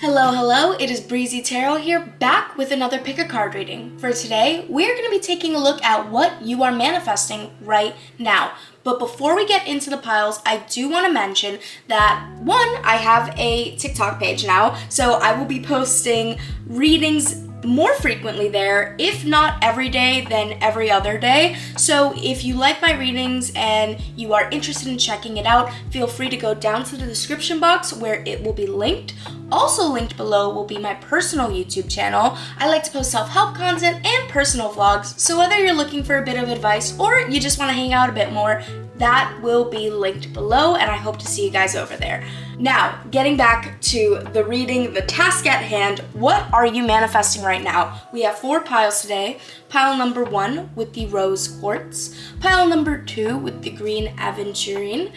Hello, hello, it is Breezy Tarot here, back with another pick a card reading. For today, we're going to be taking a look at what you are manifesting right now. But before we get into the piles, I do want to mention that, one, I have a TikTok page now, so I will be posting readings more frequently there, if not every day, then every other day. So if you like my readings and you are interested in checking it out, feel free to go down to the description box where it will be linked. Also linked below will be my personal YouTube channel. I like to post self-help content and personal vlogs, so whether you're looking for a bit of advice or you just want to hang out a bit more, that will be linked below, and I hope to see you guys over there. Now, getting back to the reading, the task at hand, what are you manifesting right now? We have 4 piles today. Pile number 1 with the rose quartz, pile number 2 with the green aventurine,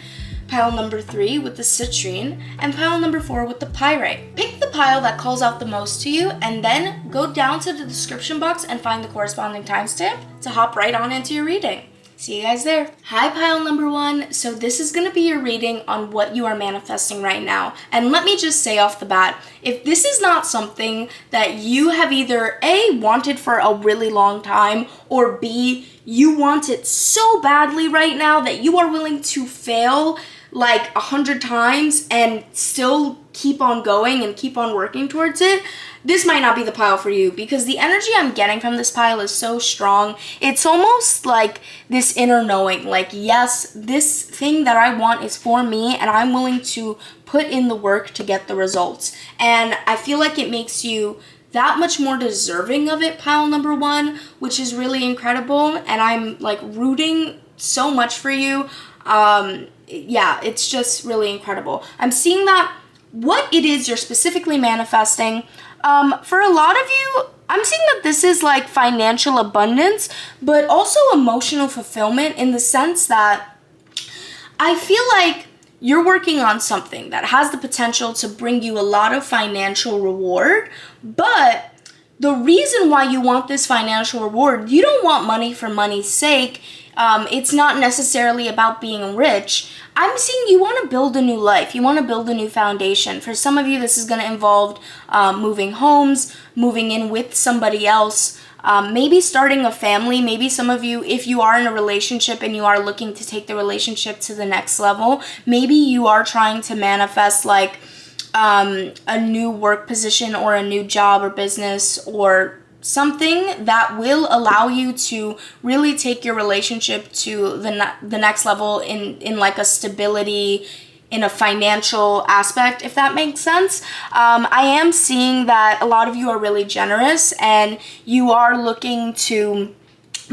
pile number 3 with the citrine, and pile number 4 with the pyrite. Pick the pile that calls out the most to you, and then go down to the description box and find the corresponding timestamp to hop right on into your reading. See you guys there. Hi, pile number 1. So this is going to be your reading on what you are manifesting right now. And let me just say off the bat, if this is not something that you have either A, wanted for a really long time, or B, you want it so badly right now that you are willing to fail like 100 times and still keep on going and keep on working towards it, this might not be the pile for you, because the energy I'm getting from this pile is so strong. It's almost like this inner knowing, like, yes, this thing that I want is for me and I'm willing to put in the work to get the results. And I feel like it makes you that much more deserving of it, pile number 1, which is really incredible. And I'm like rooting so much for you. Yeah, it's just really incredible. I'm seeing that what it is you're specifically manifesting, for a lot of you, I'm seeing that this is like financial abundance, but also emotional fulfillment, in the sense that I feel like you're working on something that has the potential to bring you a lot of financial reward, but the reason why you want this financial reward, you don't want money for money's sake. It's not necessarily about being rich. I'm seeing you want to build a new life. You want to build a new foundation. For some of you, this is going to involve moving homes, moving in with somebody else, maybe starting a family. Maybe some of you, if you are in a relationship and you are looking to take the relationship to the next level, maybe you are trying to manifest like a new work position or a new job or business or something that will allow you to really take your relationship to the next level in like a stability, in a financial aspect, if that makes sense. I am seeing that a lot of you are really generous and you are looking to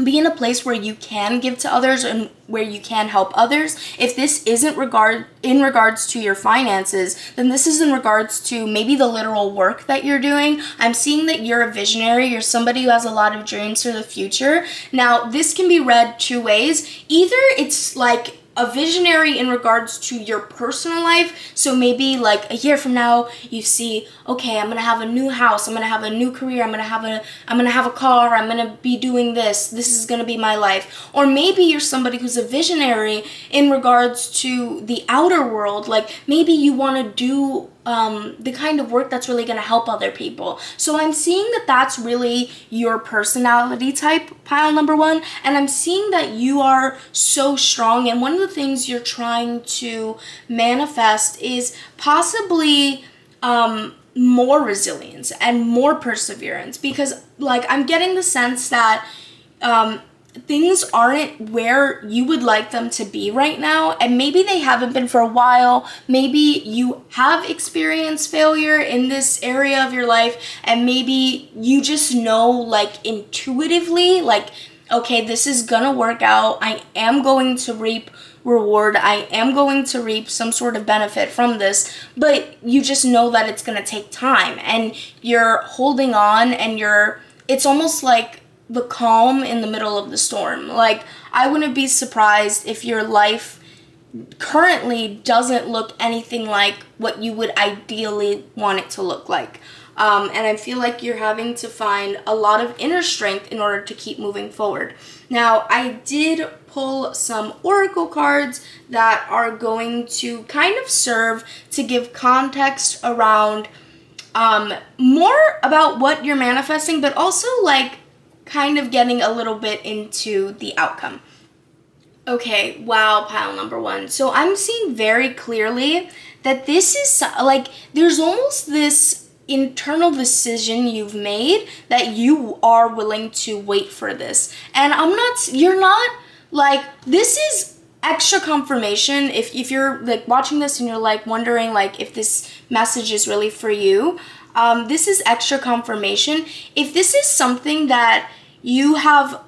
be in a place where you can give to others and where you can help others. If this isn't in regards to your finances, then this is in regards to maybe the literal work that you're doing. I'm seeing that you're a visionary. You're somebody who has a lot of dreams for the future. Now, this can be read 2 ways. Either it's like a visionary in regards to your personal life. So maybe like a year from now, you see, okay, I'm gonna have a new house, I'm gonna have a new career, I'm gonna have a car, I'm gonna be doing this. This is gonna be my life. Or maybe you're somebody who's a visionary in regards to the outer world. Like maybe you want to do the kind of work that's really going to help other people. So I'm seeing that that's really your personality type, pile number 1, and I'm seeing that you are so strong, and one of the things you're trying to manifest is possibly more resilience and more perseverance, because like I'm getting the sense that things aren't where you would like them to be right now, and maybe they haven't been for a while. Maybe you have experienced failure in this area of your life, and maybe you just know like intuitively, like, okay, this is gonna work out. I am going to reap reward. I am going to reap some sort of benefit from this, but you just know that it's gonna take time, and you're holding on, and it's almost like the calm in the middle of the storm. Like, I wouldn't be surprised if your life currently doesn't look anything like what you would ideally want it to look like. And I feel like you're having to find a lot of inner strength in order to keep moving forward. Now, I did pull some oracle cards that are going to kind of serve to give context around more about what you're manifesting, but also like kind of getting a little bit into the outcome. Okay, wow, pile number one. So I'm seeing very clearly that this is like, there's almost this internal decision you've made that you are willing to wait for this. And you're not like, this is extra confirmation. If you're like watching this and you're like wondering like if this message is really for you, this is extra confirmation. If this is something that you have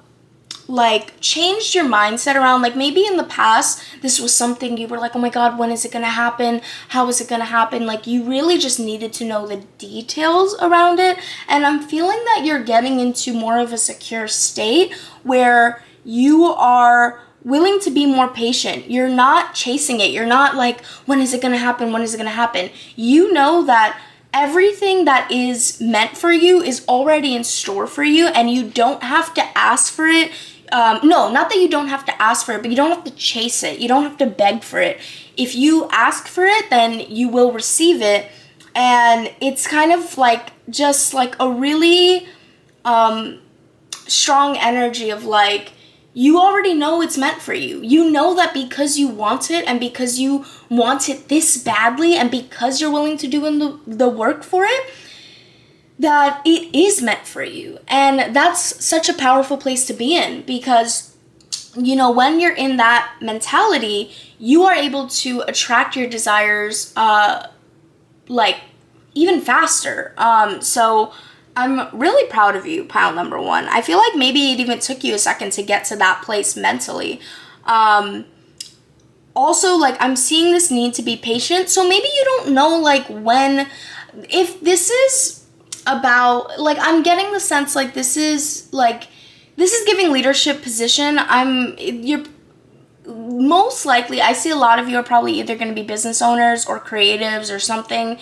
like changed your mindset around, like maybe in the past this was something you were like, oh my god, when is it gonna happen, how is it gonna happen, like you really just needed to know the details around it. And I'm feeling that you're getting into more of a secure state where you are willing to be more patient. You're not chasing it. You're not like, when is it gonna happen, when is it gonna happen. You know that everything that is meant for you is already in store for you, and you don't have to ask for it. No, not that you don't have to ask for it, but you don't have to chase it. You don't have to beg for it. If you ask for it, then you will receive it. And it's kind of like just like a really strong energy of like, you already know it's meant for you. You know that because you want it, and because you want it this badly, and because you're willing to do the work for it, that it is meant for you. And that's such a powerful place to be in, because, you know, when you're in that mentality, you are able to attract your desires, like, even faster. So I'm really proud of you, pile number one. I feel like maybe it even took you a second to get to that place mentally. Also, like, I'm seeing this need to be patient. So maybe you don't know, like, when, if this is about, like, I'm getting the sense, like, this is giving leadership position. You're most likely, I see a lot of you are probably either going to be business owners or creatives or something.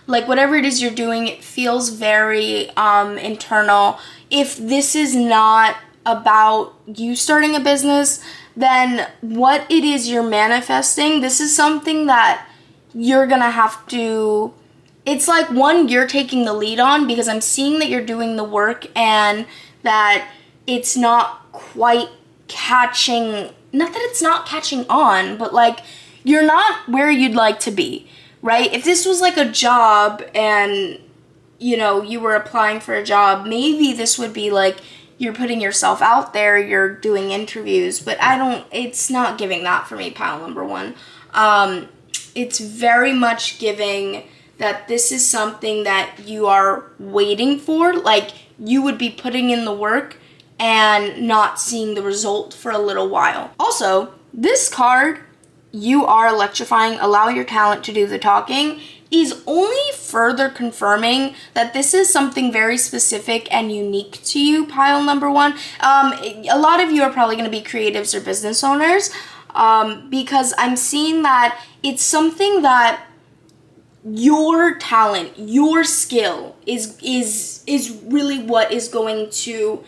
Like, whatever it is you're doing, it feels very internal. If this is not about you starting a business, then what it is you're manifesting, this is something that you're gonna have to, it's like one you're taking the lead on, because I'm seeing that you're doing the work and that it's not quite catching, not that it's not catching on, but like you're not where you'd like to be. Right? If this was like a job and, you know, you were applying for a job, maybe this would be like you're putting yourself out there, you're doing interviews, but it's not giving that for me, pile number one. It's very much giving that this is something that you are waiting for, like you would be putting in the work and not seeing the result for a little while. Also, this card, you are electrifying, allow your talent to do the talking, is only further confirming that this is something very specific and unique to you, pile number one. A lot of you are probably going to be creatives or business owners, because I'm seeing that it's something that your talent, your skill is really what is going to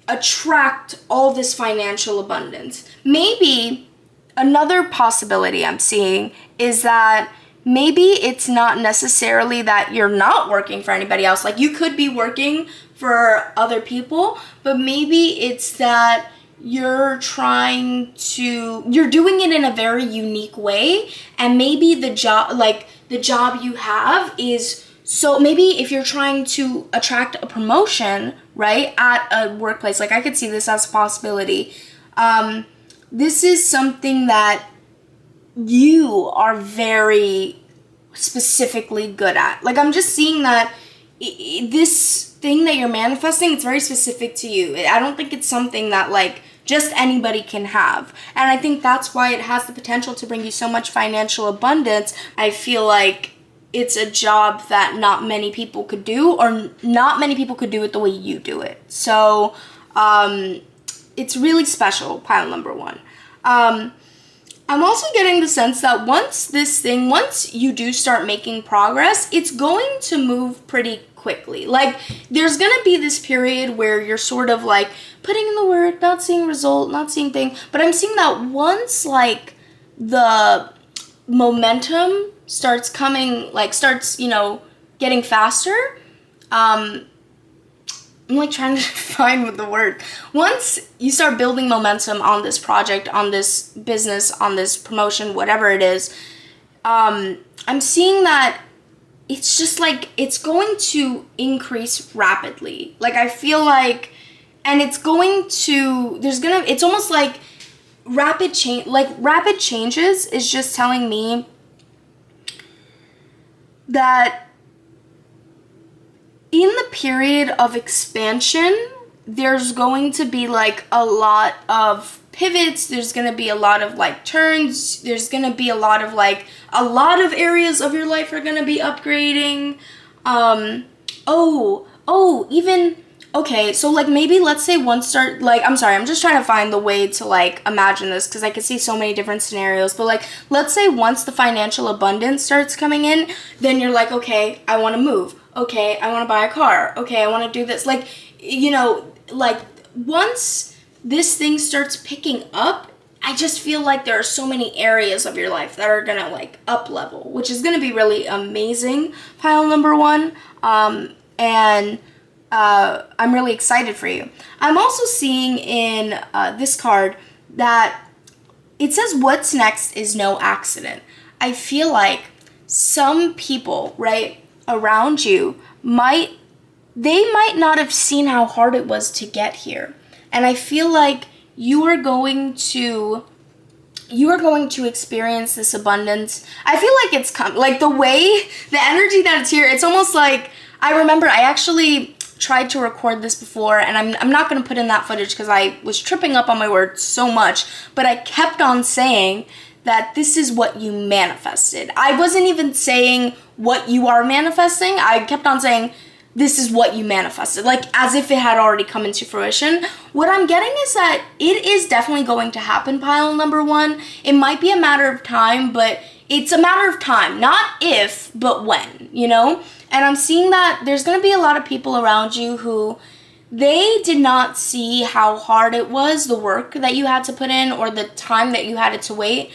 attract all this financial abundance. Maybe another possibility I'm seeing is that maybe it's not necessarily that you're not working for anybody else. Like, you could be working for other people, but maybe it's that you're doing it in a very unique way, and maybe the job you have is, so maybe if you're trying to attract a promotion, right, at a workplace, like I could see this as a possibility. This is something that you are very specifically good at. Like, I'm just seeing that this thing that you're manifesting, it's very specific to you. I don't think it's something that, like, just anybody can have. And I think that's why it has the potential to bring you so much financial abundance. I feel like it's a job that not many people could do, or not many people could do it the way you do it. So, it's really special, pile number one. I'm also getting the sense that once you do start making progress, it's going to move pretty quickly. Like, there's gonna be this period where you're sort of like putting in the work, not seeing result, not seeing thing. But I'm seeing that once like the momentum starts coming, like starts, you know, getting faster. I'm like trying to find the word. Once you start building momentum on this project, on this business, on this promotion, whatever it is, I'm seeing that it's just like it's going to increase rapidly. Like I feel like, and it's going to, it's almost like rapid changes is just telling me that in the period of expansion, there's going to be like a lot of pivots, there's going to be a lot of like turns, there's going to be a lot of areas of your life are going to be upgrading. Okay, so like maybe let's say I'm just trying to find the way to like imagine this because I could see so many different scenarios, but like let's say once the financial abundance starts coming in, then you're like, okay, I want to move. Okay, I want to buy a car. Okay, I want to do this. Like, you know, like once this thing starts picking up, I just feel like there are so many areas of your life that are going to like up level, which is going to be really amazing, pile number 1. And I'm really excited for you. I'm also seeing in this card that it says what's next is no accident. I feel like some people, right, around you might not have seen how hard it was to get here. And I feel like you are going to experience this abundance. I feel like it's like the energy that it's here, it's almost like, I remember I actually tried to record this before, and I'm not going to put in that footage because I was tripping up on my words so much, but I kept on saying that this is what you manifested. I wasn't even saying what you are manifesting. I kept on saying this is what you manifested, like as if it had already come into fruition. What I'm getting is that it is definitely going to happen, pile number 1. It might be a matter of time, but it's a matter of time, not if, but when, you know? And I'm seeing that there's going to be a lot of people around you who they did not see how hard it was, the work that you had to put in, or the time that you had to wait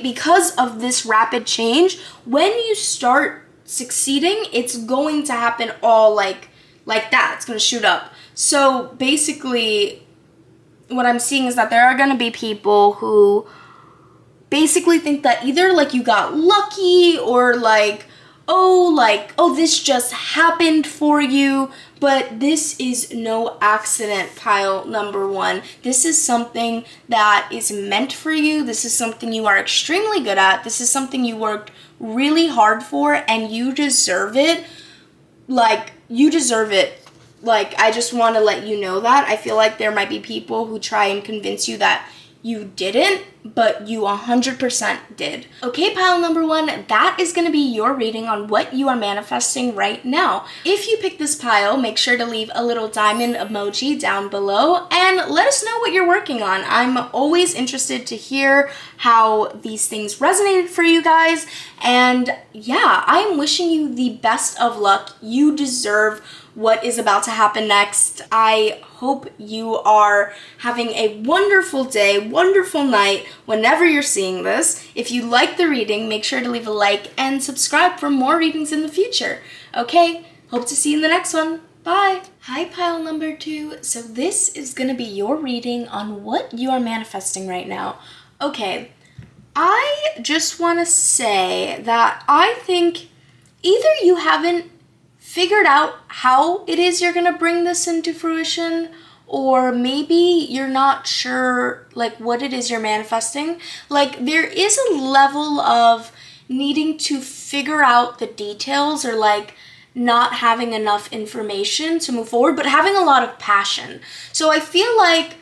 because of this rapid change. When you start succeeding, it's going to happen all like that. It's going to shoot up. So basically, what I'm seeing is that there are going to be people who basically think that either like you got lucky or oh, this just happened for you, but this is no accident, pile number 1. This is something that is meant for you. This is something you are extremely good at. This is something you worked really hard for, and you deserve it. Like, you deserve it. Like, I just want to let you know that. I feel like there might be people who try and convince you that you didn't, but you 100% did. Okay, pile number 1, that is going to be your reading on what you are manifesting right now. If you pick this pile, make sure to leave a little diamond emoji down below and let us know what you're working on. I'm always interested to hear how these things resonated for you guys. And yeah, I am wishing you the best of luck. You deserve what is about to happen next. I hope you are having a wonderful day, wonderful night whenever you're seeing this. If you like the reading, make sure to leave a like and subscribe for more readings in the future. Okay, hope to see you in the next one. Bye. Hi, pile number 2. So this is gonna be your reading on what you are manifesting right now. Okay, I just wanna say that I think either you haven't figured out how it is you're gonna bring this into fruition, or maybe you're not sure like what it is you're manifesting. Like, there is a level of needing to figure out the details, or like not having enough information to move forward, but having a lot of passion. So I feel like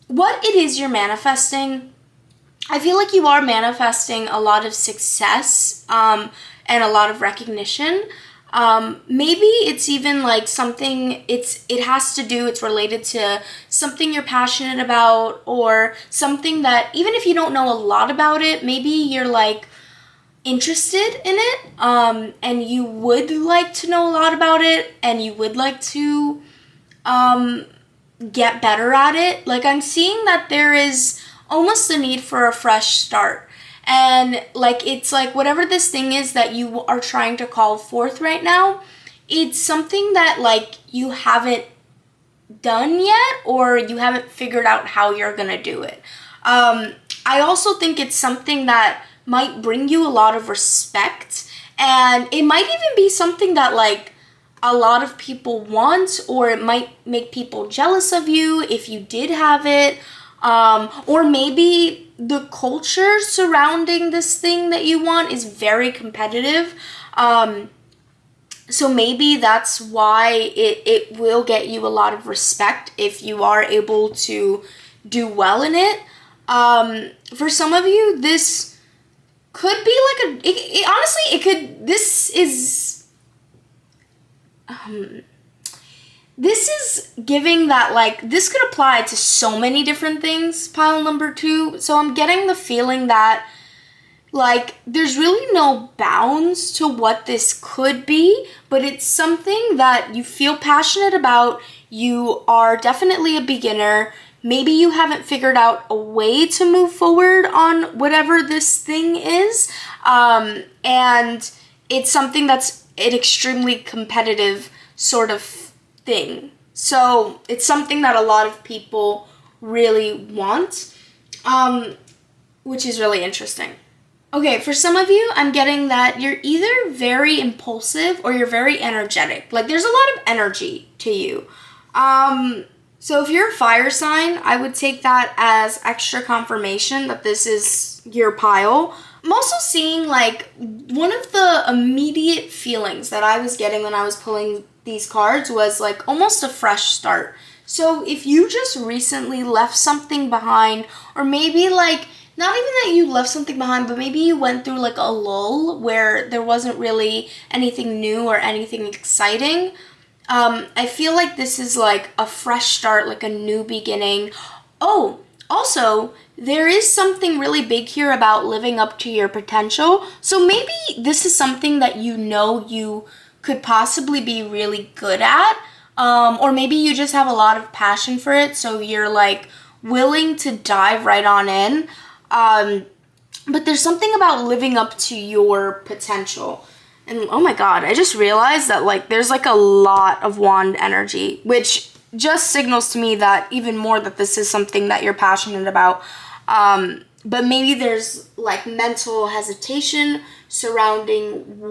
what it is you're manifesting, I feel like you are manifesting a lot of success and a lot of recognition. Maybe it's even like something, it's related to something you're passionate about, or something that even if you don't know a lot about it, maybe you're like interested in it, and you would like to know a lot about it, and you would like to get better at it. Like, I'm seeing that there is almost a need for a fresh start. And like, it's like whatever this thing is that you are trying to call forth right now, it's something that like you haven't done yet, or you haven't figured out how you're gonna do it. I also think it's something that might bring you a lot of respect, and it might even be something that like a lot of people want, or it might make people jealous of you if you did have it, or maybe the culture surrounding this thing that you want is very competitive. So maybe that's why it will get you a lot of respect if you are able to do well in it. For some of you, this could be like this is giving that like, this could apply to so many different things, pile number 2. So I'm getting the feeling that like, there's really no bounds to what this could be, but it's something that you feel passionate about. You are definitely a beginner. Maybe you haven't figured out a way to move forward on whatever this thing is. And it's something that's an extremely competitive sort of thing. So it's something that a lot of people really want, which is really interesting. Okay, for some of you, I'm getting that you're either very impulsive or you're very energetic. Like, there's a lot of energy to you. So if you're a fire sign, I would take that as extra confirmation that this is your pile. I'm also seeing, like, one of the immediate feelings that I was getting when I was pulling these cards was, like, almost a fresh start. So if you just recently left something behind, or maybe, like, not even that you left something behind, but maybe you went through like a lull where there wasn't really anything new or anything exciting. I feel like this is like a fresh start, like a new beginning. Oh, also, there is something really big here about living up to your potential. So maybe this is something that you know you could possibly be really good at. Or maybe you just have a lot of passion for it, so you're like willing to dive right on in. But there's something about living up to your potential. And oh my god, I just realized that like there's like a lot of wand energy, which just signals to me that even more that this is something that you're passionate about. But maybe there's like mental hesitation surrounding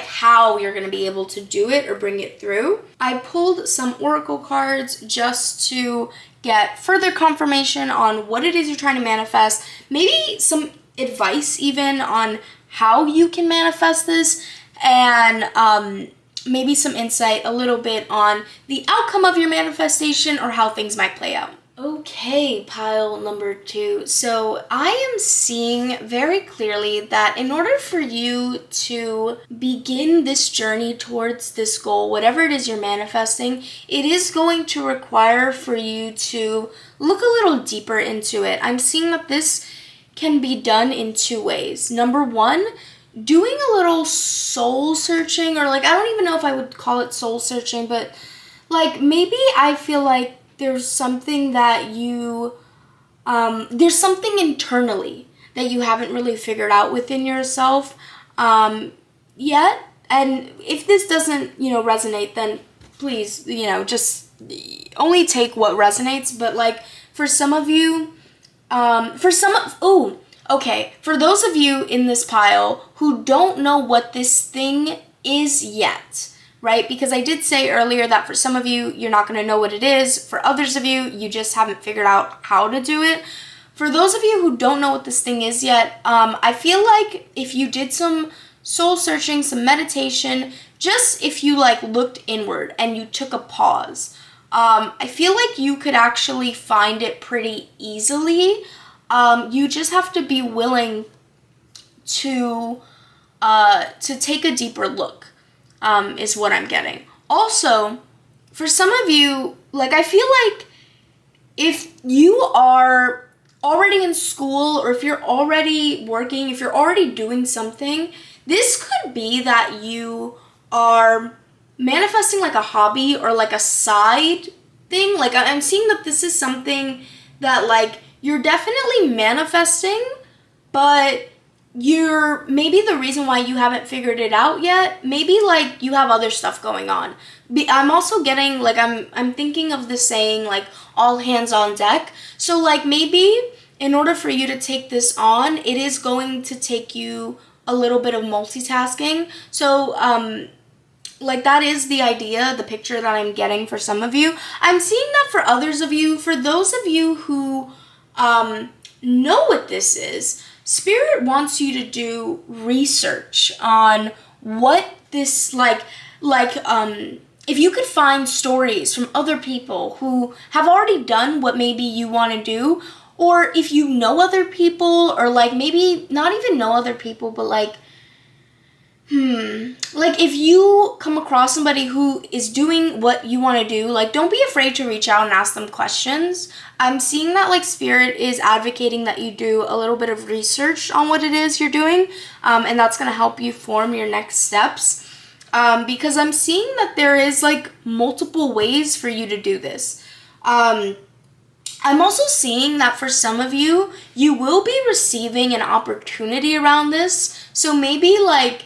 how you're going to be able to do it or bring it through. I pulled some oracle cards just to get further confirmation on what it is you're trying to manifest, maybe some advice even on how you can manifest this, and maybe some insight a little bit on the outcome of your manifestation or how things might play out. Okay, pile number 2. So I am seeing very clearly that in order for you to begin this journey towards this goal, whatever it is you're manifesting, it is going to require for you to look a little deeper into it. I'm seeing that this can be done in 2 ways. Number 1, doing a little soul searching, or like, I don't even know if I would call it soul searching, but like maybe I feel like there's something that there's something internally that you haven't really figured out within yourself yet. And if this doesn't, resonate, then please, just only take what resonates. But like for some of you, for those of you in this pile who don't know what this thing is yet, right? Because I did say earlier that for some of you, you're not going to know what it is. For others of you, you just haven't figured out how to do it. For those of you who don't know what this thing is yet, I feel like if you did some soul searching, some meditation, just if you like looked inward and you took a pause, I feel like you could actually find it pretty easily. You just have to be willing to take a deeper look. Is what I'm getting. Also, for some of you, like I feel like if you are already in school, or if you're already working, if you're already doing something, this could be that you are manifesting like a hobby or like a side thing. Like I'm seeing that this is something that like you're definitely manifesting, but maybe the reason why you haven't figured it out yet, maybe like you have other stuff going on. I'm also getting like, I'm thinking of the saying like all hands on deck. So like maybe in order for you to take this on, it is going to take you a little bit of multitasking. So like that is the idea, the picture that I'm getting for some of you. I'm seeing that for others of you. For those of you who know what this is, Spirit wants you to do research on what this if you could find stories from other people who have already done what maybe you want to do, or if you know other people, or like maybe not even know other people, but like if you come across somebody who is doing what you want to do, like don't be afraid to reach out and ask them questions. I'm seeing that like Spirit is advocating that you do a little bit of research on what it is you're doing, and that's going to help you form your next steps, because I'm seeing that there is like multiple ways for you to do this. I'm also seeing that for some of you, you will be receiving an opportunity around this. So maybe like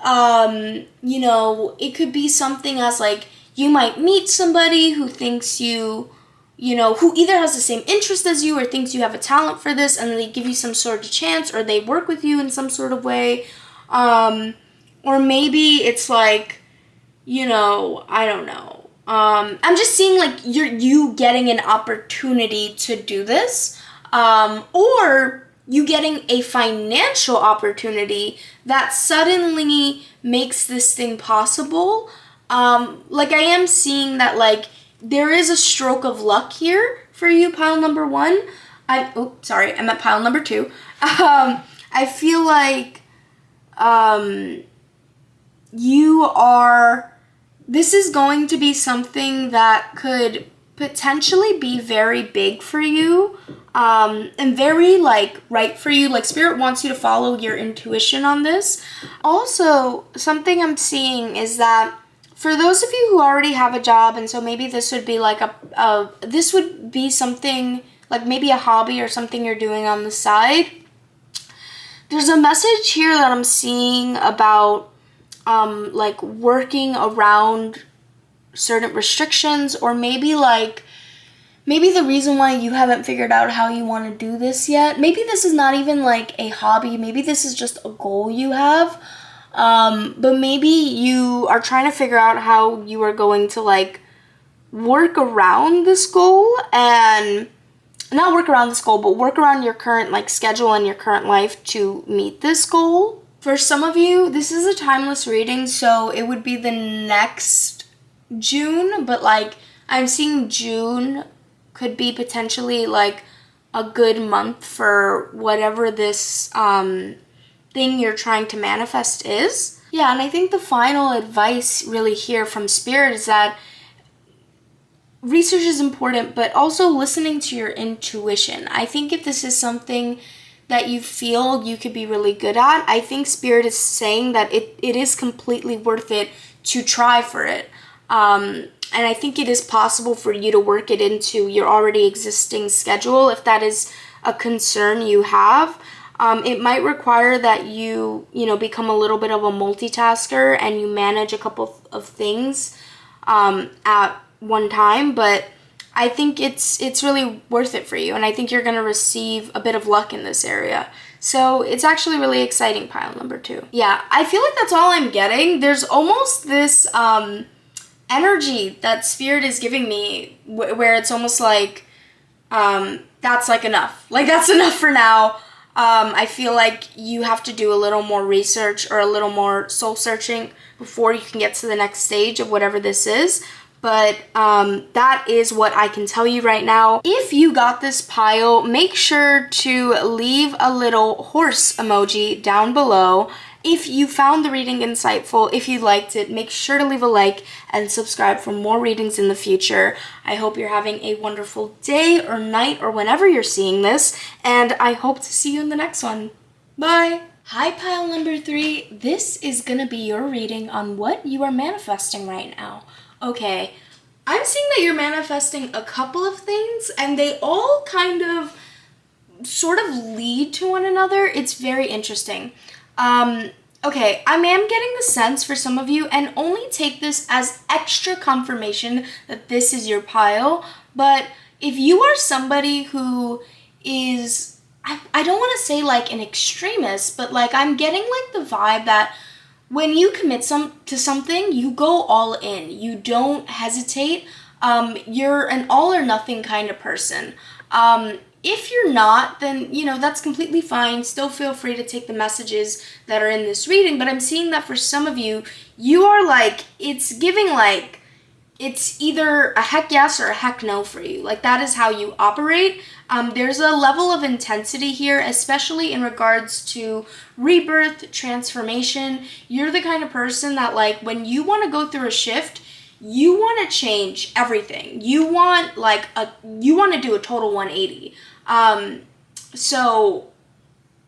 it could be something as like you might meet somebody who thinks who either has the same interest as you or thinks you have a talent for this, and they give you some sort of chance, or they work with you in some sort of way. Or maybe it's like, I don't know. I'm just seeing like you getting an opportunity to do this, or you getting a financial opportunity that suddenly makes this thing possible. Like I am seeing that like there is a stroke of luck here for you, pile number 1. I'm at pile number 2. I feel like this is going to be something that could potentially be very big for you, and very like right for you. Like Spirit wants you to follow your intuition on this. Also, something I'm seeing is that for those of you who already have a job, and so maybe this would be like this would be something like maybe a hobby or something you're doing on the side. There's a message here that I'm seeing about like working around certain restrictions, or maybe the reason why you haven't figured out how you want to do this yet. Maybe this is not even like a hobby. Maybe this is just a goal you have. But maybe you are trying to figure out how you are going to like work around this goal, and not work around this goal, but work around your current like schedule and your current life to meet this goal. For some of you, this is a timeless reading, so it would be the next June, but like I'm seeing June could be potentially like a good month for whatever this thing you're trying to manifest is. Yeah, and I think the final advice really here from Spirit is that research is important, but also listening to your intuition. I think if this is something that you feel you could be really good at, I think Spirit is saying that it is completely worth it to try for it. And I think it is possible for you to work it into your already existing schedule if that is a concern you have. It might require that you become a little bit of a multitasker and you manage a couple of things at one time, but I think it's really worth it for you, and I think you're going to receive a bit of luck in this area. So it's actually really exciting, pile number 2. Yeah, I feel like that's all I'm getting. There's almost this energy that Spirit is giving me where it's almost like that's like enough. Like that's enough for now. I feel like you have to do a little more research or a little more soul searching before you can get to the next stage of whatever this is. But that is what I can tell you right now. If you got this pile, make sure to leave a little horse emoji down below. If you found the reading insightful, if you liked it, make sure to leave a like and subscribe for more readings in the future. I hope you're having a wonderful day or night or whenever you're seeing this, and I hope to see you in the next one. Bye! Hi, pile number 3. This is gonna be your reading on what you are manifesting right now. Okay, I'm seeing that you're manifesting a couple of things, and they all kind of sort of lead to one another. It's very interesting. Okay, I am getting the sense for some of you, and only take this as extra confirmation that this is your pile, but if you are somebody who is, I don't want to say like an extremist, but like I'm getting like the vibe that when you commit to something, you go all in. You don't hesitate. You're an all or nothing kind of person. If you're not, then, that's completely fine. Still feel free to take the messages that are in this reading, but I'm seeing that for some of you, you are like, it's giving like, it's either a heck yes or a heck no for you. Like, that is how you operate. There's a level of intensity here, especially in regards to rebirth, transformation. You're the kind of person that, like, when you want to go through a shift, you want to change everything. You want to do a total 180. So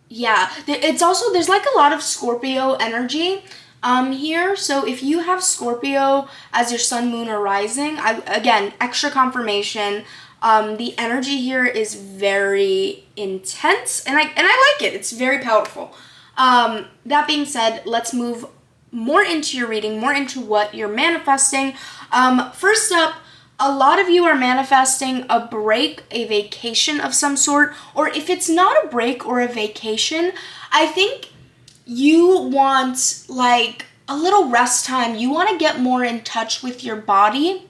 yeah, it's also, there's like a lot of Scorpio energy here. So if you have Scorpio as your sun, moon, or rising, again, extra confirmation. The energy here is very intense, and I like it. It's very powerful. That being said, let's move more into your reading, more into what you're manifesting. First up, a lot of you are manifesting a break, a vacation of some sort, or if it's not a break or a vacation, I think you want like a little rest time. You want to get more in touch with your body.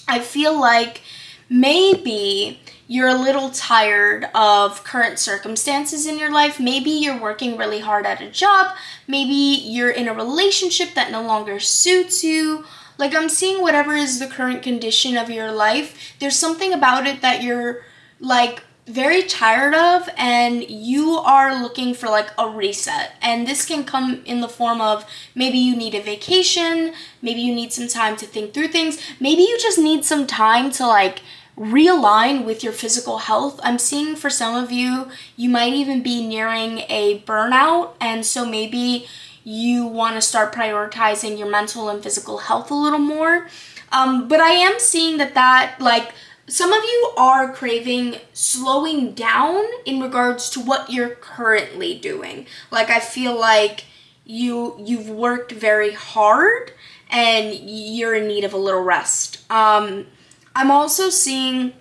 I feel like maybe you're a little tired of current circumstances in your life. Maybe you're working really hard at a job. Maybe you're in a relationship that no longer suits you. Like, I'm seeing whatever is the current condition of your life. There's something about it that you're like very tired of, and you are looking for like a reset. And this can come in the form of maybe you need a vacation, maybe you need some time to think through things, maybe you just need some time to like realign with your physical health. I'm seeing for some of you, you might even be nearing a burnout, and so maybe you want to start prioritizing your mental and physical health a little more. But I am seeing that like some of you are craving slowing down in regards to what you're currently doing. Like, I feel like you've worked very hard and you're in need of a little rest. I'm also seeing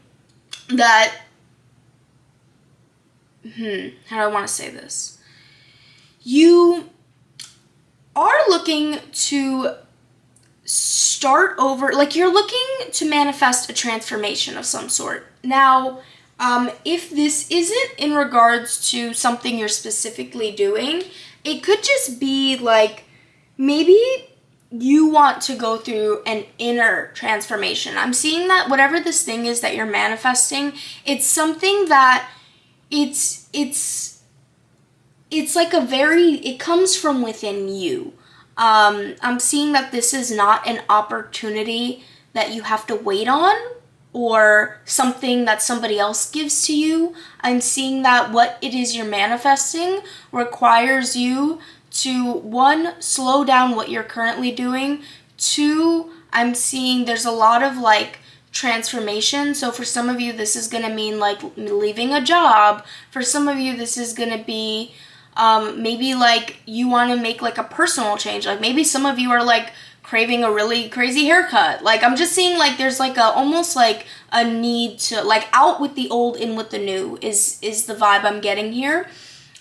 that, how do I want to say this? You are looking to start over, like you're looking to manifest a transformation of some sort. Now, if this isn't in regards to something you're specifically doing, it could just be like maybe you want to go through an inner transformation. I'm seeing that whatever this thing is that you're manifesting, it's something that it's like it comes from within you. I'm seeing that this is not an opportunity that you have to wait on or something that somebody else gives to you. I'm seeing that what it is you're manifesting requires you to, one, slow down what you're currently doing. Two, I'm seeing there's a lot of like transformation. So for some of you, this is going to mean like leaving a job. For some of you, this is going to be maybe like you want to make like a personal change. Like maybe some of you are like craving a really crazy haircut. Like I'm just seeing like there's like almost like a need to like out with the old, in with the new is the vibe I'm getting here.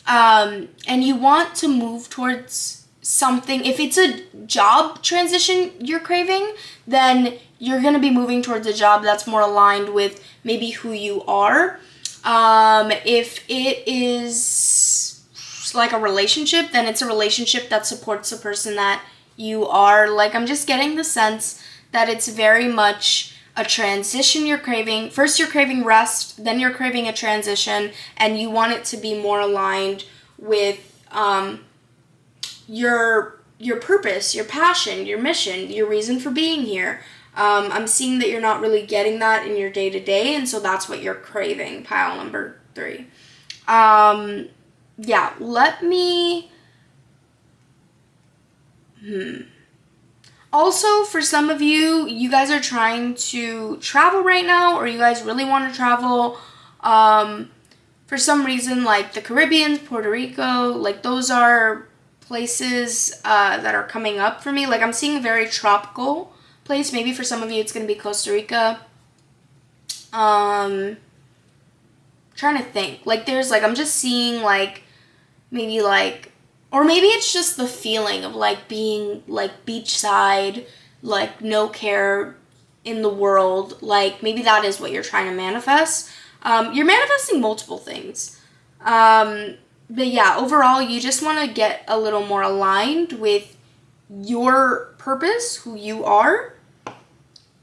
And you want to move towards something. If it's a job transition you're craving, then you're going to be moving towards a job that's more aligned with maybe who you are. If it is like a relationship, then it's a relationship that supports the person that you are. Like, I'm just getting the sense that it's very much a transition you're craving. First you're craving rest, then you're craving a transition, and you want it to be more aligned with your purpose, your passion, your mission, your reason for being here. I'm seeing that you're not really getting that in your day-to-day, and so that's what you're craving, pile number 3. Yeah, let me... Also, for some of you, you guys are trying to travel right now, or you guys really want to travel. For for some reason, like the Caribbean, Puerto Rico, like those are places that are coming up for me. Like I'm seeing a very tropical place. Maybe for some of you it's going to be Costa Rica. Trying to think. Like there's like, I'm just seeing like maybe like, or maybe it's just the feeling of like being like beachside, like no care in the world. Like maybe that is what you're trying to manifest. You're manifesting multiple things. But yeah, overall, you just want to get a little more aligned with your purpose, who you are,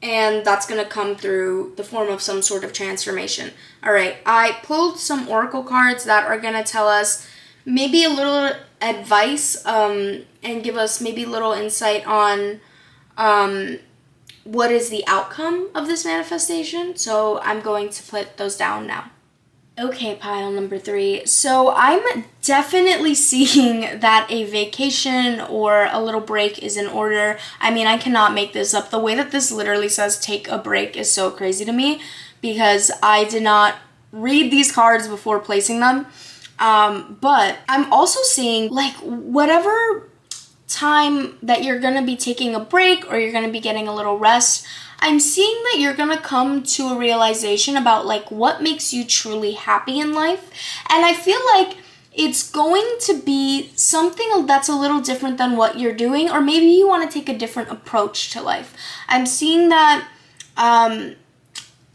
and that's going to come through the form of some sort of transformation. All right, I pulled some oracle cards that are going to tell us maybe a little advice and give us maybe a little insight on what is the outcome of this manifestation. So I'm going to put those down now. Okay, pile number 3. So I'm definitely seeing that a vacation or a little break is in order. I mean, I cannot make this up. The way that this literally says take a break is so crazy to me because I did not read these cards before placing them. But I'm also seeing like whatever time that you're going to be taking a break or you're going to be getting a little rest, I'm seeing that you're going to come to a realization about like what makes you truly happy in life. And I feel like it's going to be something that's a little different than what you're doing, or maybe you want to take a different approach to life. I'm seeing that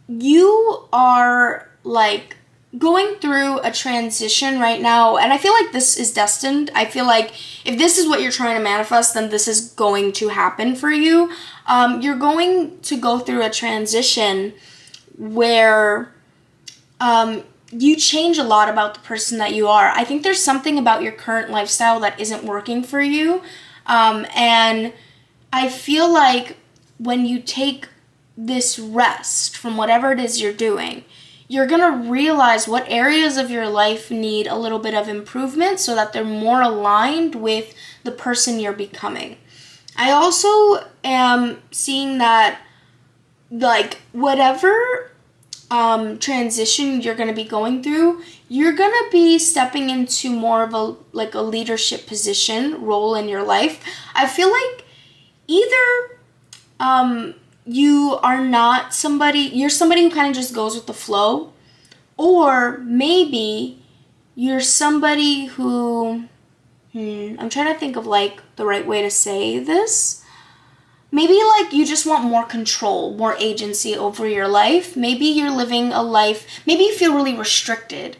you are like going through a transition right now, and I feel like this is destined. I feel like if this is what you're trying to manifest, then this is going to happen for you. You're going to go through a transition where you change a lot about the person that you are. I think there's something about your current lifestyle that isn't working for you, and I feel like when you take this rest from whatever it is you're doing, you're going to realize what areas of your life need a little bit of improvement so that they're more aligned with the person you're becoming. I also am seeing that, like, whatever transition you're going to be going through, you're going to be stepping into more of a leadership position, role in your life. I feel like either you are not somebody, you're somebody who kind of just goes with the flow, or maybe you're somebody who, I'm trying to think of like the right way to say this. Maybe like you just want more control, more agency over your life. Maybe you're living a life, maybe you feel really restricted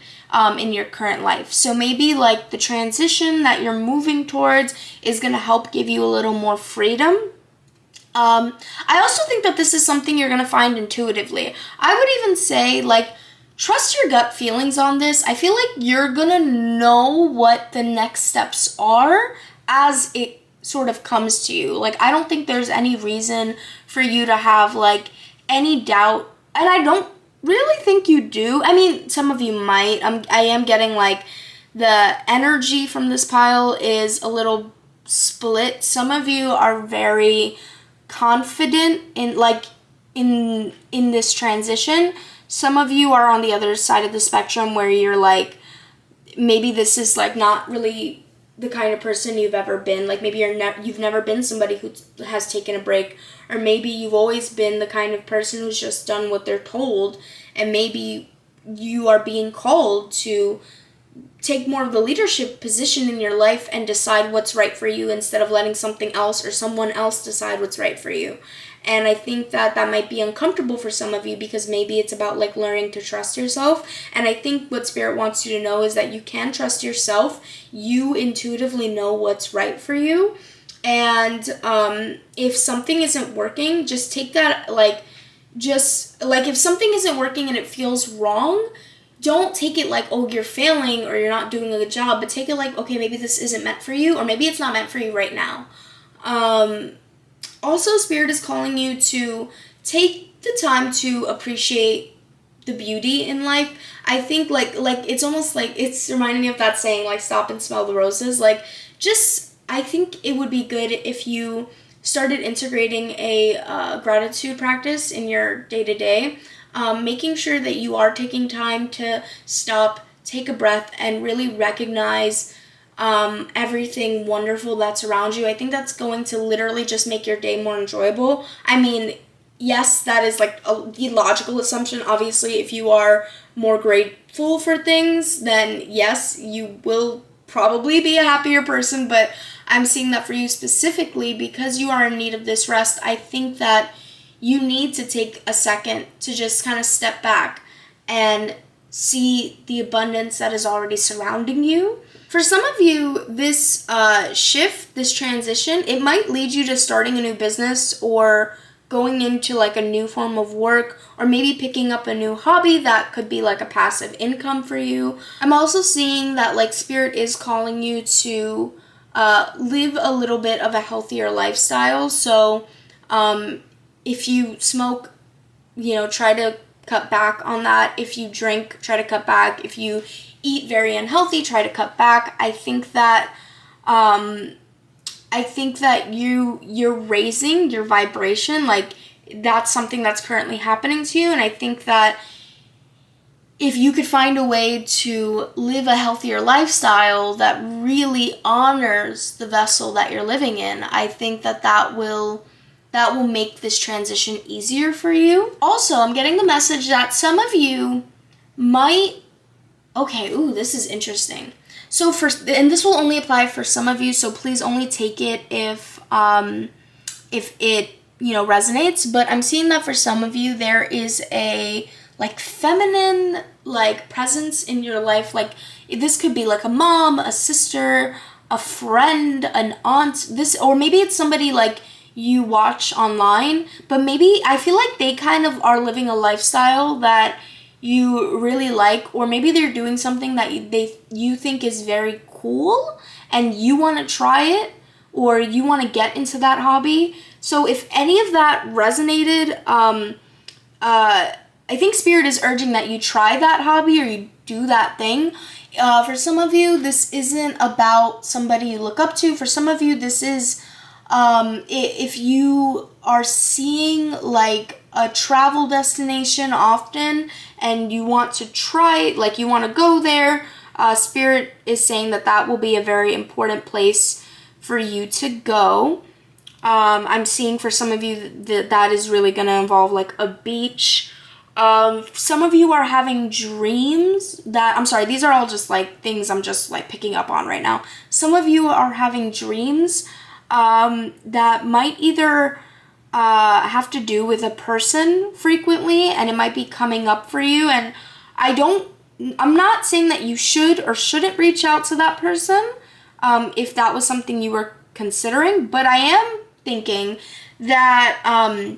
in your current life. So maybe like the transition that you're moving towards is going to help give you a little more freedom. I also think that this is something you're going to find intuitively. I would even say, like, trust your gut feelings on this. I feel like you're going to know what the next steps are as it sort of comes to you. Like, I don't think there's any reason for you to have, like, any doubt. And I don't really think you do. I mean, some of you might. I am getting, like, the energy from this pile is a little split. Some of you are very confident in this transition. Some of you are on the other side of the spectrum where you're like, maybe this is like not really the kind of person you've ever been. Like maybe you've never been somebody who has taken a break, or maybe you've always been the kind of person who's just done what they're told, and maybe you are being called to take more of the leadership position in your life and decide what's right for you instead of letting something else or someone else decide what's right for you. And I think that might be uncomfortable for some of you because maybe it's about like learning to trust yourself. And I think what Spirit wants you to know is that you can trust yourself. You intuitively know what's right for you. And if something isn't working, just take that if something isn't working and it feels wrong, don't take it like, oh, you're failing or you're not doing a good job, but take it like, okay, maybe this isn't meant for you, or maybe it's not meant for you right now. Also, Spirit is calling you to take the time to appreciate the beauty in life. I think like it's almost like it's reminding me of that saying, like, stop and smell the roses. Like, I think it would be good if you started integrating a gratitude practice in your day-to-day. Making sure that you are taking time to stop, take a breath and really recognize everything wonderful that's around you. I think that's going to literally just make your day more enjoyable. I mean, yes, that is like the logical assumption. Obviously, if you are more grateful for things, then yes, you will probably be a happier person, but I'm seeing that for you specifically because you are in need of this rest. I think that you need to take a second to just kind of step back and see the abundance that is already surrounding you. For some of you, this shift, this transition, it might lead you to starting a new business or going into like a new form of work, or maybe picking up a new hobby that could be like a passive income for you. I'm also seeing that like Spirit is calling you to live a little bit of a healthier lifestyle. So if you smoke, try to cut back on that. If you drink, try to cut back. If you eat very unhealthy, try to cut back. I think that you're raising your vibration. Like, that's something that's currently happening to you. And I think that if you could find a way to live a healthier lifestyle that really honors the vessel that you're living in, I think that will make this transition easier for you. Also, I'm getting the message that some of you might... Okay, this is interesting. So and this will only apply for some of you, so please only take it if it, resonates. But I'm seeing that for some of you, there is a like feminine like presence in your life. Like, this could be like a mom, a sister, a friend, an aunt, or maybe it's somebody like you watch online, but maybe I feel like they kind of are living a lifestyle that you really like, or maybe they're doing something that you think is very cool and you want to try it, or you want to get into that hobby. So if any of that resonated, I think Spirit is urging that you try that hobby or you do that thing. For some of you, this isn't about somebody you look up to. For some of you, this is if you are seeing like a travel destination often and you want to try, like you want to go there, Spirit is saying that will be a very important place for you to go. I'm seeing for some of you that is really going to involve like a beach. Some of you are having dreams these are all just like things I'm just like picking up on right now. Some of you are having dreams that might either have to do with a person frequently, and it might be coming up for you. And I'm not saying that you should or shouldn't reach out to that person if that was something you were considering, but I am thinking that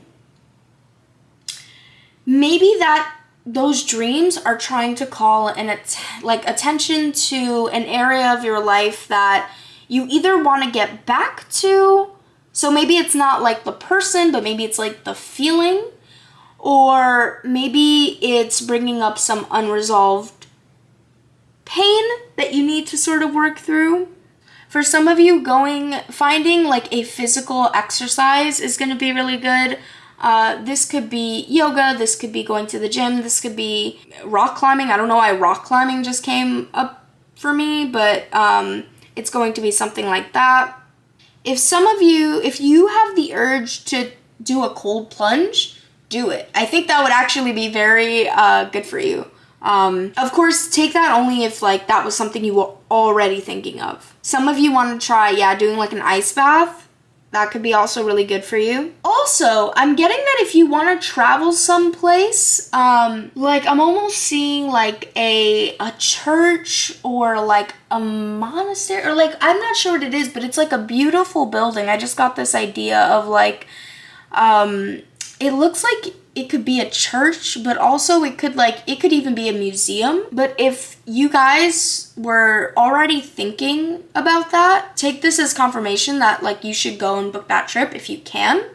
maybe that those dreams are trying to call attention to an area of your life that you either want to get back to. So maybe it's not like the person, but maybe it's like the feeling, or maybe it's bringing up some unresolved pain that you need to sort of work through. For some of you, finding like a physical exercise is going to be really good. This could be yoga, this could be going to the gym, this could be rock climbing. I don't know why rock climbing just came up for me, but it's going to be something like that. If you have the urge to do a cold plunge, do it. I think that would actually be very good for you. Of course, take that only if like that was something you were already thinking of. Some of you want to try, doing like an ice bath. That could be also really good for you. Also, I'm getting that if you want to travel someplace, like I'm almost seeing like a church or like a monastery, or like, I'm not sure what it is, but it's like a beautiful building. I just got this idea of like, it looks like it could be a church, but also it could even be a museum. But if you guys were already thinking about that, take this as confirmation that like you should go and book that trip if you can.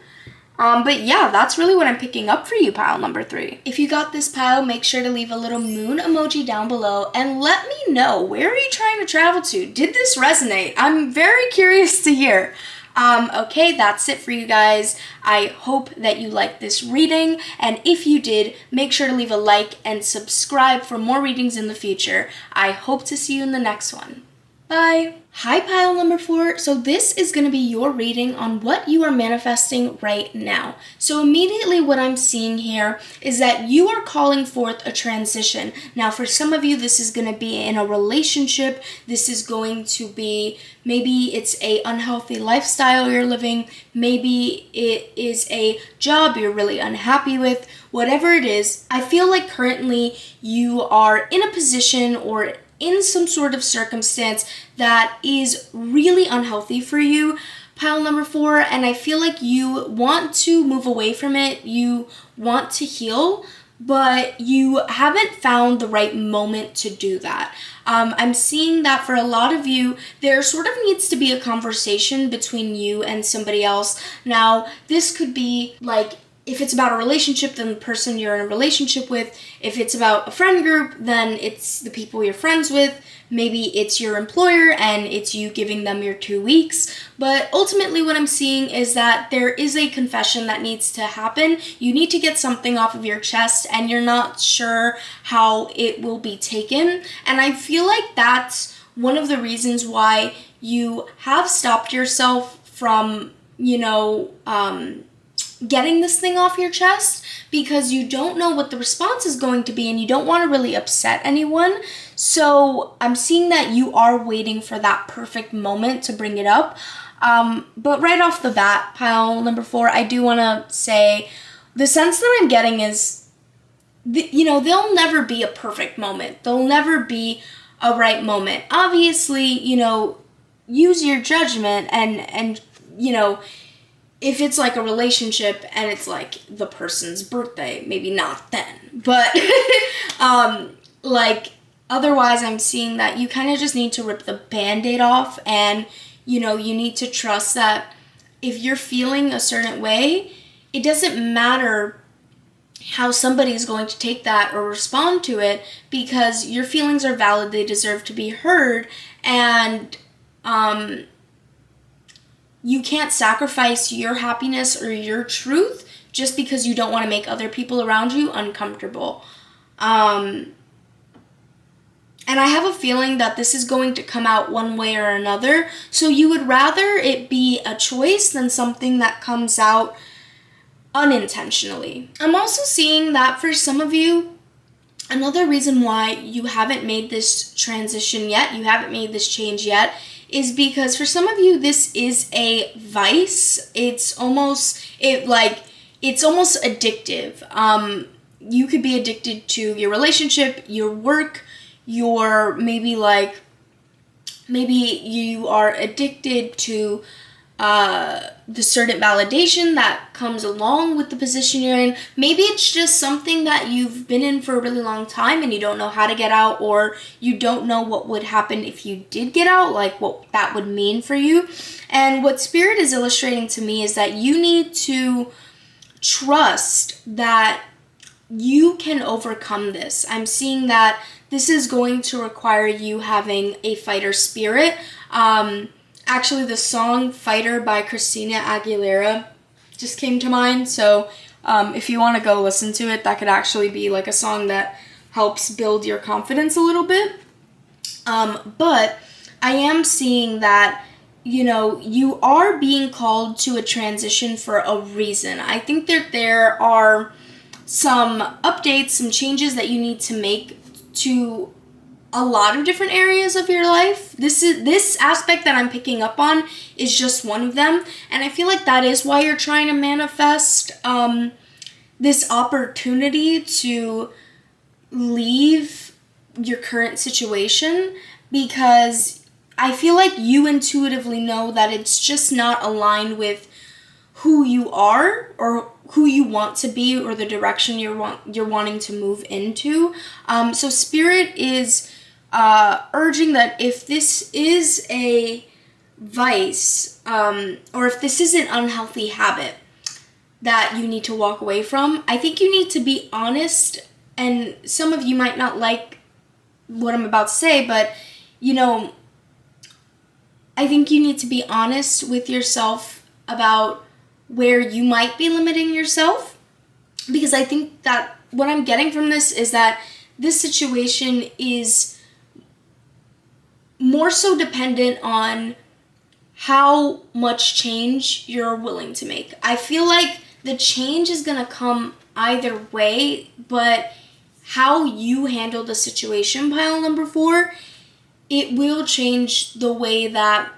But yeah, that's really what I'm picking up for you, pile number 3. If you got this pile, make sure to leave a little moon emoji down below and let me know, where are you trying to travel to? Did this resonate? I'm very curious to hear. Okay, that's it for you guys. I hope that you liked this reading, and if you did, make sure to leave a like and subscribe for more readings in the future. I hope to see you in the next one. Bye. Hi, pile number 4. So this is going to be your reading on what you are manifesting right now. So immediately what I'm seeing here is that you are calling forth a transition. Now, for some of you, this is going to be in a relationship. This is going to be, maybe it's a unhealthy lifestyle you're living. Maybe it is a job you're really unhappy with. Whatever it is, I feel like currently you are in a position or in some sort of circumstance that is really unhealthy for you, pile number 4, and I feel like you want to move away from it, you want to heal, but you haven't found the right moment to do that. I'm seeing that for a lot of you, there sort of needs to be a conversation between you and somebody else. Now, this could be like, if it's about a relationship, then the person you're in a relationship with. If it's about a friend group, then it's the people you're friends with. Maybe it's your employer and it's you giving them your 2 weeks. But ultimately what I'm seeing is that there is a confession that needs to happen. You need to get something off of your chest and you're not sure how it will be taken. And I feel like that's one of the reasons why you have stopped yourself from, getting this thing off your chest, because you don't know what the response is going to be and you don't want to really upset anyone. So I'm seeing that you are waiting for that perfect moment to bring it up. But right off the bat, pile number 4, I do want to say the sense that I'm getting is, there'll never be a perfect moment. There'll never be a right moment. Obviously, use your judgment and if it's like a relationship and it's like the person's birthday, maybe not then. But otherwise I'm seeing that you kind of just need to rip the Band-Aid off, and you need to trust that if you're feeling a certain way, it doesn't matter how somebody is going to take that or respond to it, because your feelings are valid, they deserve to be heard, and you can't sacrifice your happiness or your truth just because you don't want to make other people around you uncomfortable. And I have a feeling that this is going to come out one way or another, so you would rather it be a choice than something that comes out unintentionally. I'm also seeing that for some of you, another reason why you haven't made this transition yet, you haven't made this change yet, is because for some of you, this is a vice. It's almost addictive. You could be addicted to your relationship, your work, maybe you are addicted to the certain validation that comes along with the position you're in. Maybe it's just something that you've been in for a really long time and you don't know how to get out, or you don't know what would happen if you did get out, like what that would mean for you. And what Spirit is illustrating to me is that you need to trust that you can overcome this. I'm seeing that this is going to require you having a fighter spirit. Actually, the song Fighter by Christina Aguilera just came to mind. So if you want to go listen to it, that could actually be like a song that helps build your confidence a little bit. But I am seeing that, you are being called to a transition for a reason. I think that there are some updates, some changes that you need to make to a lot of different areas of your life. This aspect that I'm picking up on is just one of them, and I feel like that is why you're trying to manifest this opportunity to leave your current situation, because I feel like you intuitively know that it's just not aligned with who you are or who you want to be or the direction you're wanting to move into. So Spirit is urging that if this is a vice, or if this is an unhealthy habit that you need to walk away from, I think you need to be honest. And some of you might not like what I'm about to say, but I think you need to be honest with yourself about where you might be limiting yourself, because I think that what I'm getting from this is that this situation is more so dependent on how much change you're willing to make. I feel like the change is going to come either way, but how you handle the situation, pile number 4, it will change the way that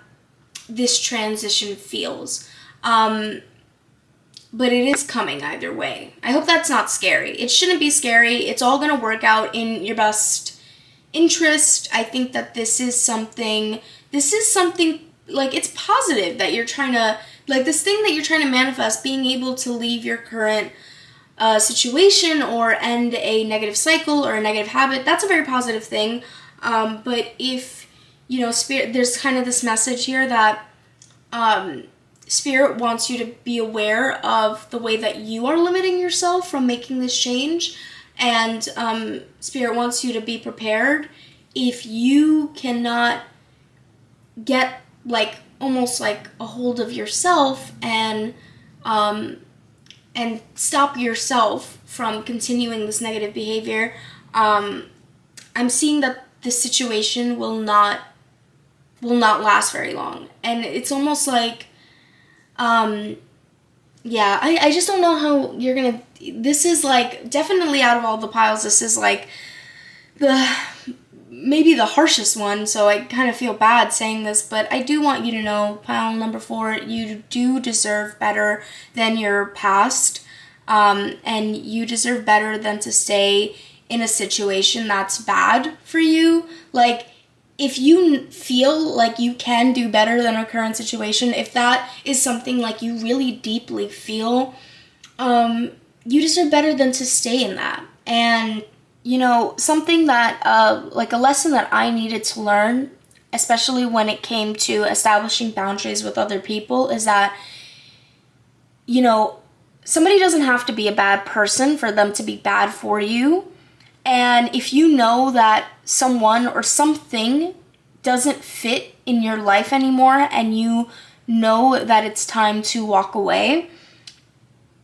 this transition feels. But it is coming either way. I hope that's not scary. It shouldn't be scary. It's all going to work out in your best interest. I think that this is something like, it's positive that you're trying to, like, this thing that you're trying to manifest, being able to leave your current situation or end a negative cycle or a negative habit. That's a very positive thing. But if, Spirit, there's kind of this message here that Spirit wants you to be aware of the way that you are limiting yourself from making this change. And Spirit wants you to be prepared if you cannot get almost like a hold of yourself and stop yourself from continuing this negative behavior. I'm seeing that this situation will not last very long, and it's almost like I just don't know how you're gonna. This is like, definitely out of all the piles, this is like maybe the harshest one, so I kind of feel bad saying this, but I do want you to know, pile number 4, you do deserve better than your past, and you deserve better than to stay in a situation that's bad for you. Like, if you feel like you can do better than a current situation, if that is something like you really deeply feel, you deserve better than to stay in that. And something that, like a lesson that I needed to learn, especially when it came to establishing boundaries with other people, is that, somebody doesn't have to be a bad person for them to be bad for you. And if you know that someone or something doesn't fit in your life anymore, and you know that it's time to walk away,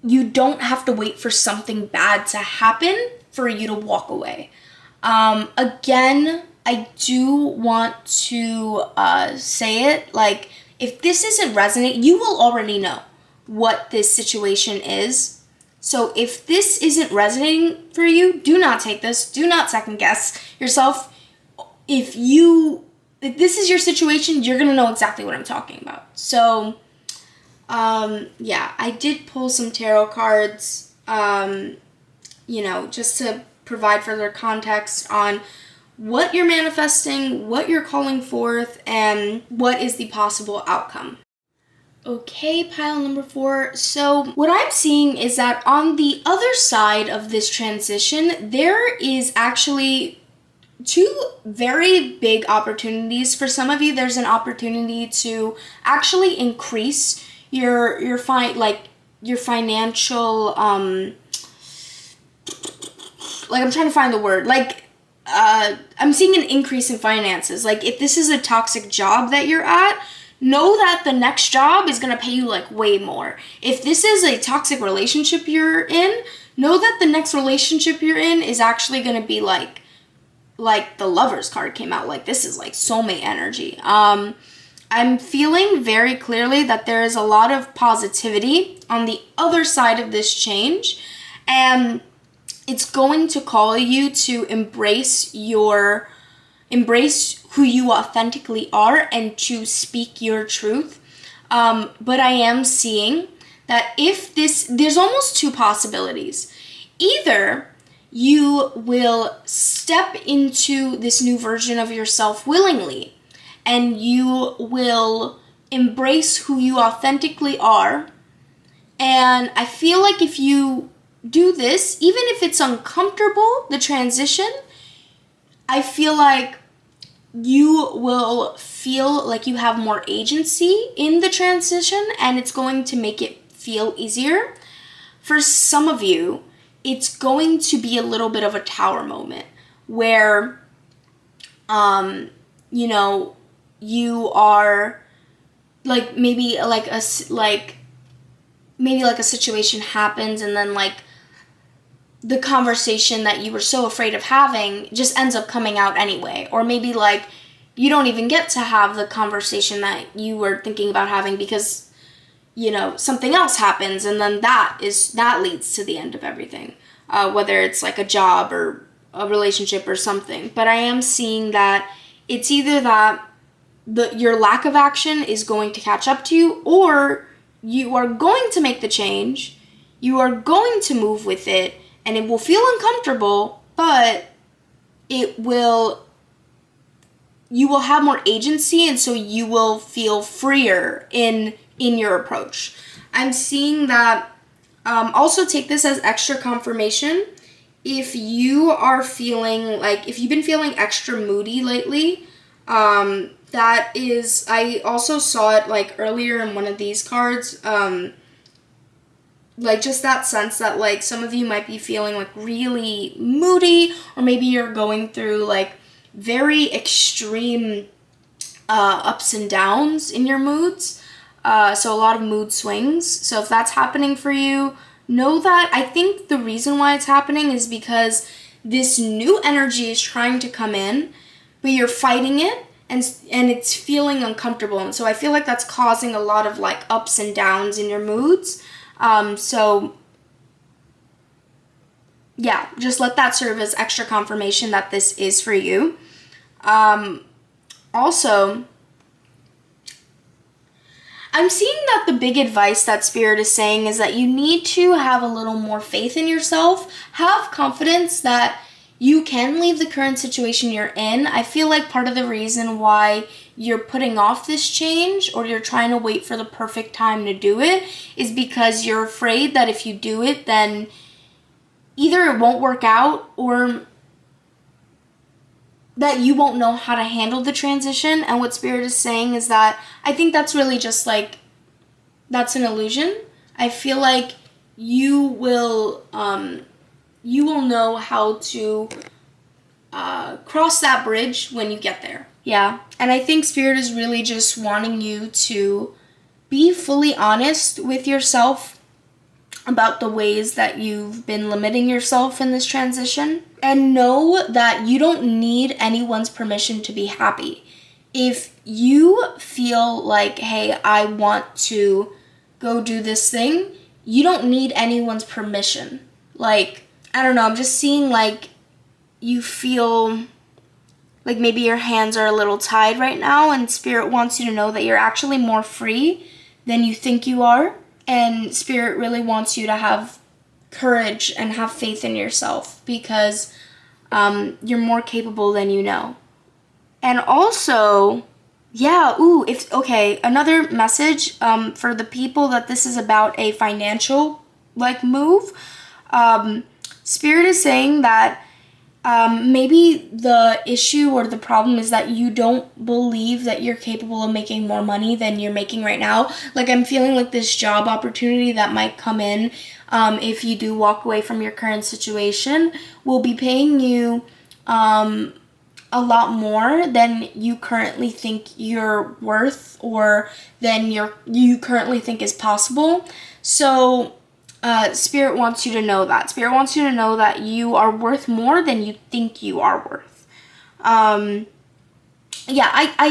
you don't have to wait for something bad to happen for you to walk away. Again, I do want to say it, like, if this isn't resonating, you will already know what this situation is. So if this isn't resonating for you, do not take this. Do not second guess yourself. If this is your situation, you're going to know exactly what I'm talking about. So, I did pull some tarot cards, just to provide further context on what you're manifesting, what you're calling forth, and what is the possible outcome. Okay, pile number 4. So what I'm seeing is that on the other side of this transition, there is actually 2 very big opportunities. For some of you, there's an opportunity to actually increase your financial, I'm trying to find the word, I'm seeing an increase in finances. Like, if this is a toxic job that you're at, know that the next job is going to pay you way more. If this is a toxic relationship you're in, know that the next relationship you're in is actually going to be like the Lover's card came out. Like, this is soulmate energy. I'm feeling very clearly that there is a lot of positivity on the other side of this change, and it's going to call you to embrace who you authentically are and to speak your truth. But I am seeing that there's almost 2 possibilities. Either you will step into this new version of yourself willingly, and you will embrace who you authentically are. And I feel like if you do this, even if it's uncomfortable, the transition, I feel like you will feel like you have more agency in the transition, and it's going to make it feel easier. For some of you, it's going to be a little bit of a tower moment where, you are like maybe like a situation happens and then like the conversation that you were so afraid of having just ends up coming out anyway. Or maybe like you don't even get to have the conversation that you were thinking about having because, you know, something else happens and then that leads to the end of everything. Whether it's like a job or a relationship or something. But I am seeing that it's either that your lack of action is going to catch up to you, or you are going to make the change, you are going to move with it, and it will feel uncomfortable, but you will have more agency, and so you will feel freer in your approach. I'm seeing that, also take this as extra confirmation. If you are feeling like, if you've been feeling extra moody lately, that is, I also saw it like earlier in one of these cards, like just that sense that like some of you might be feeling like really moody, or maybe you're going through like very extreme ups and downs in your moods. So a lot of mood swings. So if that's happening for you, know that I think the reason why it's happening is because this new energy is trying to come in, but you're fighting it, and it's feeling uncomfortable. And so I feel like that's causing a lot of like ups and downs in your moods. So yeah, just let that serve as extra confirmation that this is for you. Also, I'm seeing that the big advice that Spirit is saying is that you need to have a little more faith in yourself. Have confidence that you can leave the current situation you're in. I feel like part of the reason why you're putting off this change, or you're trying to wait for the perfect time to do it, is because you're afraid that if you do it, then either it won't work out, or that you won't know how to handle the transition. And what Spirit is saying is that I think that's really just like, that's an illusion. I feel like you will know how to cross that bridge when you get there. Yeah. And I think Spirit is really just wanting you to be fully honest with yourself about the ways that you've been limiting yourself in this transition, and know that you don't need anyone's permission to be happy. If you feel like, hey, I want to go do this thing, you don't need anyone's permission. Like, I don't know, I'm just seeing like you feel like maybe your hands are a little tied right now, and Spirit wants you to know that you're actually more free than you think you are. And Spirit really wants you to have courage and have faith in yourself, because you're more capable than you know. And also, yeah, another message for the people that this is about a financial like move. Spirit is saying that maybe the issue or the problem is that you don't believe that you're capable of making more money than you're making right now. Like, I'm feeling like this job opportunity that might come in if you do walk away from your current situation will be paying you a lot more than you currently think you're worth, or than you currently think is possible. So Spirit wants you to know that. Spirit wants you to know that you are worth more than you think you are worth. I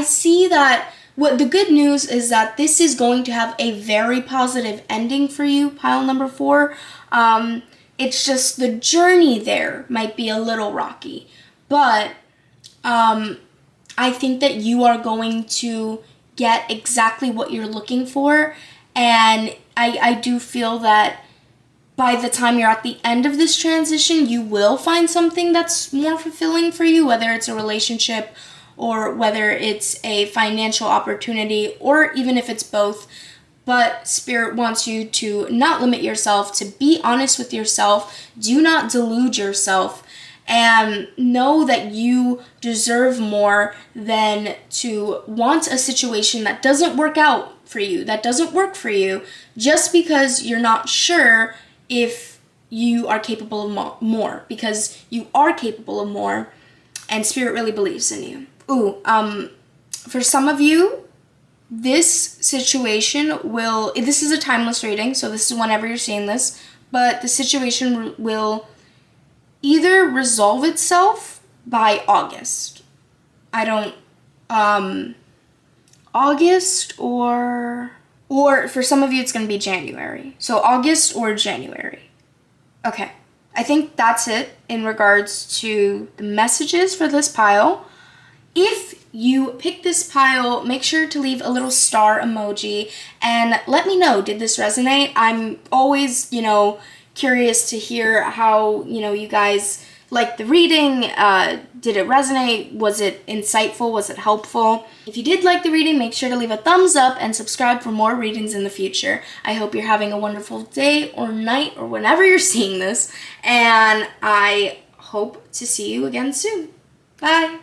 see that what the good news is that this is going to have a very positive ending for you, pile number 4. It's just the journey there might be a little rocky. But I think that you are going to get exactly what you're looking for. And I do feel that by the time you're at the end of this transition, you will find something that's more fulfilling for you, whether it's a relationship or whether it's a financial opportunity, or even if it's both. But Spirit wants you to not limit yourself, to be honest with yourself. Do not delude yourself, and know that you deserve more than to want a situation that doesn't work out for you, that doesn't work for you, just because you're not sure if you are capable of more, because you are capable of more, and Spirit really believes in you. For some of you, this situation will, this is a timeless reading, so this is whenever you're seeing this, but the situation will either resolve itself by August. August or for some of you it's going to be January. So August or January. Okay. I think that's it in regards to the messages for this pile. If you pick this pile, make sure to leave a little star emoji and let me know, did this resonate? I'm always, curious to hear how, you guys liked the reading. Did it resonate? Was it insightful? Was it helpful? If you did like the reading, make sure to leave a thumbs up and subscribe for more readings in the future. I hope you're having a wonderful day or night or whenever you're seeing this, and I hope to see you again soon. Bye!